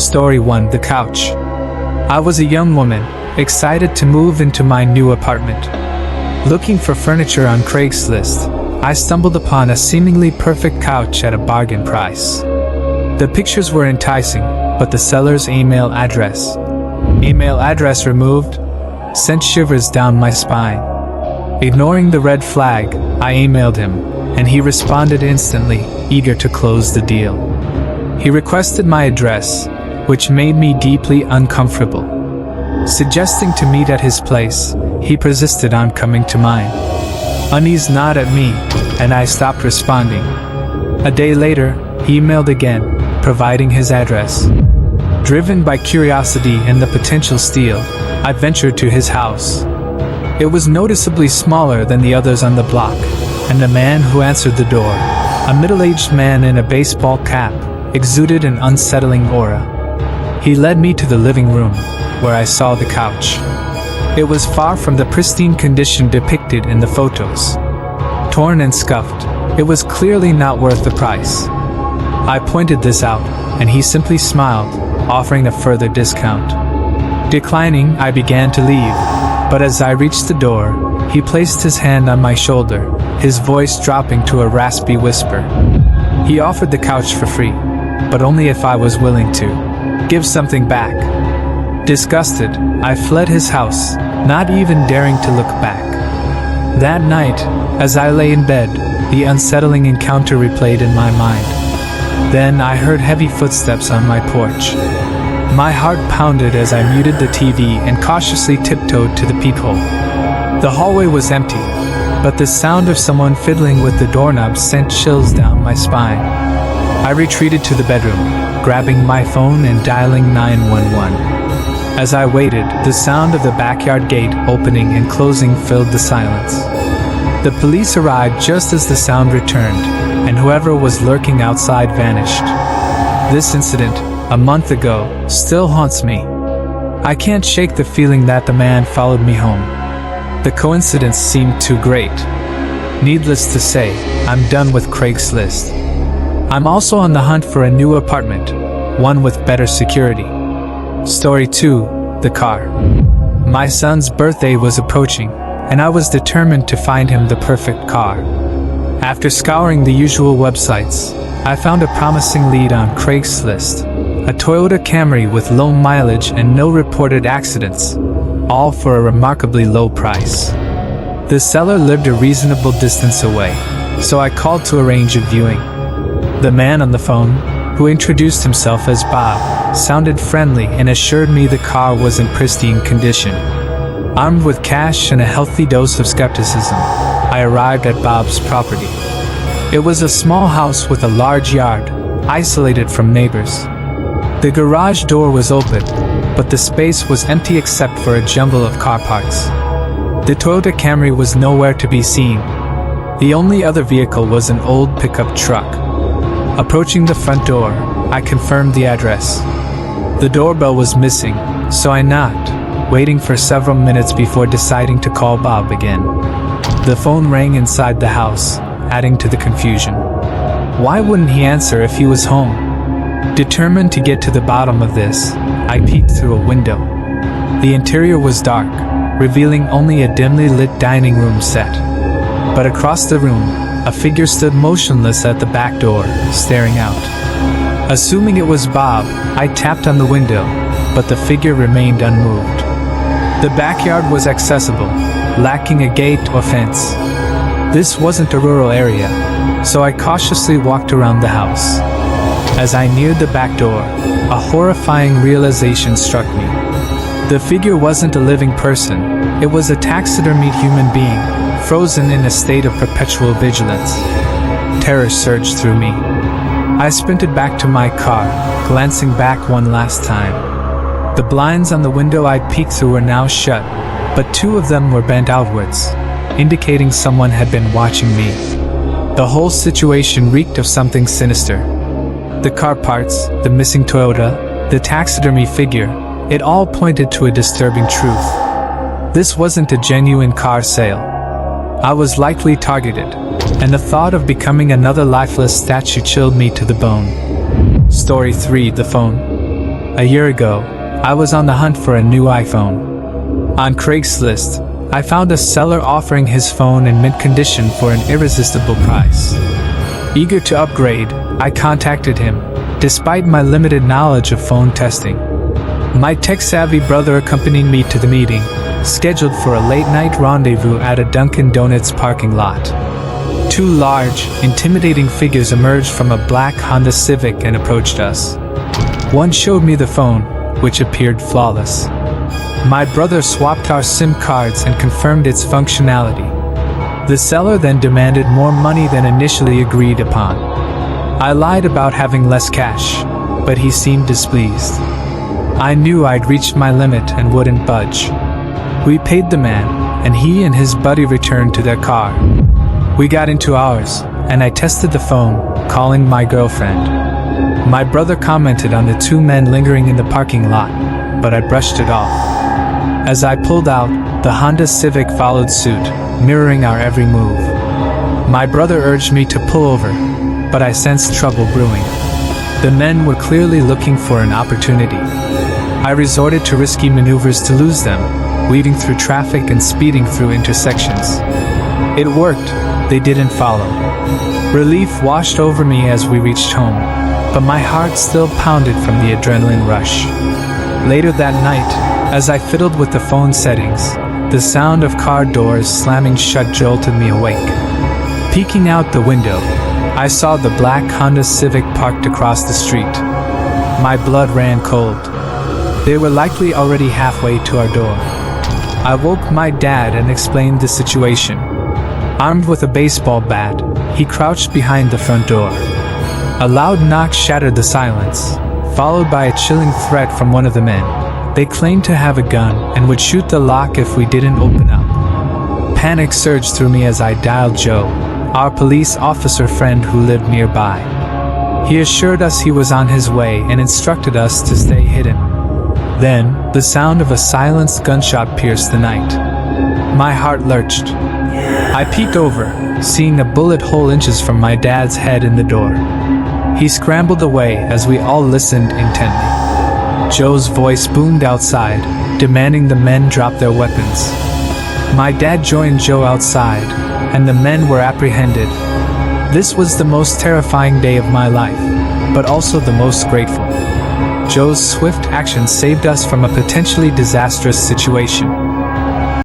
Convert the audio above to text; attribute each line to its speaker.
Speaker 1: Story 1: The Couch. I was a young woman, excited to move into my new apartment. Looking for furniture on Craigslist, I stumbled upon a seemingly perfect couch at a bargain price. The pictures were enticing, but the seller's email address removed, sent shivers down my spine. Ignoring the red flag, I emailed him, and he responded instantly, eager to close the deal. He requested my address, which made me deeply uncomfortable. Suggesting to meet at his place, he persisted on coming to mine. Unease gnawed at me, and I stopped responding. A day later, he emailed again, providing his address. Driven by curiosity and the potential steal, I ventured to his house. It was noticeably smaller than the others on the block, and the man who answered the door, a middle-aged man in a baseball cap, exuded an unsettling aura. He led me to the living room, where I saw the couch. It was far from the pristine condition depicted in the photos. Torn and scuffed, it was clearly not worth the price. I pointed this out, and he simply smiled, offering a further discount. Declining, I began to leave, but as I reached the door, he placed his hand on my shoulder, his voice dropping to a raspy whisper. He offered the couch for free, but only if I was willing to give something back. Disgusted, I fled his house, not even daring to look back. That night, as I lay in bed, the unsettling encounter replayed in my mind. Then I heard heavy footsteps on my porch. My heart pounded as I muted the TV and cautiously tiptoed to the peephole. The hallway was empty, but the sound of someone fiddling with the doorknob sent chills down my spine. I retreated to the bedroom, grabbing my phone and dialing 911. As I waited, the sound of the backyard gate opening and closing filled the silence. The police arrived just as the sound returned, and whoever was lurking outside vanished. This incident, a month ago, still haunts me. I can't shake the feeling that the man followed me home. The coincidence seemed too great. Needless to say, I'm done with Craigslist. I'm also on the hunt for a new apartment, one with better security. Story 2: The Car. My son's birthday was approaching, and I was determined to find him the perfect car. After scouring the usual websites, I found a promising lead on Craigslist, a Toyota Camry with low mileage and no reported accidents, all for a remarkably low price. The seller lived a reasonable distance away, so I called to arrange a viewing. The man on the phone, who introduced himself as Bob, sounded friendly and assured me the car was in pristine condition. Armed with cash and a healthy dose of skepticism, I arrived at Bob's property. It was a small house with a large yard, isolated from neighbors. The garage door was open, but the space was empty except for a jumble of car parts. The Toyota Camry was nowhere to be seen. The only other vehicle was an old pickup truck. Approaching the front door, I confirmed the address. The doorbell was missing, so I knocked, waiting for several minutes before deciding to call Bob again. The phone rang inside the house, adding to the confusion. Why wouldn't he answer if he was home? Determined to get to the bottom of this, I peeked through a window. The interior was dark, revealing only a dimly lit dining room set. But across the room, a figure stood motionless at the back door, staring out. Assuming it was Bob, I tapped on the window, but the figure remained unmoved. The backyard was accessible, lacking a gate or fence. This wasn't a rural area, so I cautiously walked around the house. As I neared the back door, a horrifying realization struck me. The figure wasn't a living person, it was a taxidermied human being, frozen in a state of perpetual vigilance. Terror surged through me. I sprinted back to my car, glancing back one last time. The blinds on the window I'd peeked through were now shut, but two of them were bent outwards, indicating someone had been watching me. The whole situation reeked of something sinister. The car parts, the missing Toyota, the taxidermy figure, it all pointed to a disturbing truth. This wasn't a genuine car sale. I was likely targeted, and the thought of becoming another lifeless statue chilled me to the bone. Story 3: The Phone. A year ago, I was on the hunt for a new iPhone. On Craigslist, I found a seller offering his phone in mint condition for an irresistible price. Eager to upgrade, I contacted him, despite my limited knowledge of phone testing. My tech-savvy brother accompanied me to the meeting, scheduled for a late-night rendezvous at a Dunkin' Donuts parking lot. Two large, intimidating figures emerged from a black Honda Civic and approached us. One showed me the phone, which appeared flawless. My brother swapped our SIM cards and confirmed its functionality. The seller then demanded more money than initially agreed upon. I lied about having less cash, but he seemed displeased. I knew I'd reached my limit and wouldn't budge. We paid the man, and he and his buddy returned to their car. We got into ours, and I tested the phone, calling my girlfriend. My brother commented on the two men lingering in the parking lot, but I brushed it off. As I pulled out, the Honda Civic followed suit, mirroring our every move. My brother urged me to pull over, but I sensed trouble brewing. The men were clearly looking for an opportunity. I resorted to risky maneuvers to lose them, weaving through traffic and speeding through intersections. It worked, they didn't follow. Relief washed over me as we reached home, but my heart still pounded from the adrenaline rush. Later that night, as I fiddled with the phone settings, the sound of car doors slamming shut jolted me awake. Peeking out the window, I saw the black Honda Civic parked across the street. My blood ran cold. They were likely already halfway to our door. I woke my dad and explained the situation. Armed with a baseball bat, he crouched behind the front door. A loud knock shattered the silence, followed by a chilling threat from one of the men. They claimed to have a gun and would shoot the lock if we didn't open up. Panic surged through me as I dialed Joe, our police officer friend who lived nearby. He assured us he was on his way and instructed us to stay hidden. Then, the sound of a silenced gunshot pierced the night. My heart lurched. I peeked over, seeing a bullet hole inches from my dad's head in the door. He scrambled away as we all listened intently. Joe's voice boomed outside, demanding the men drop their weapons. My dad joined Joe outside, and the men were apprehended. This was the most terrifying day of my life, but also the most grateful. Joe's swift action saved us from a potentially disastrous situation.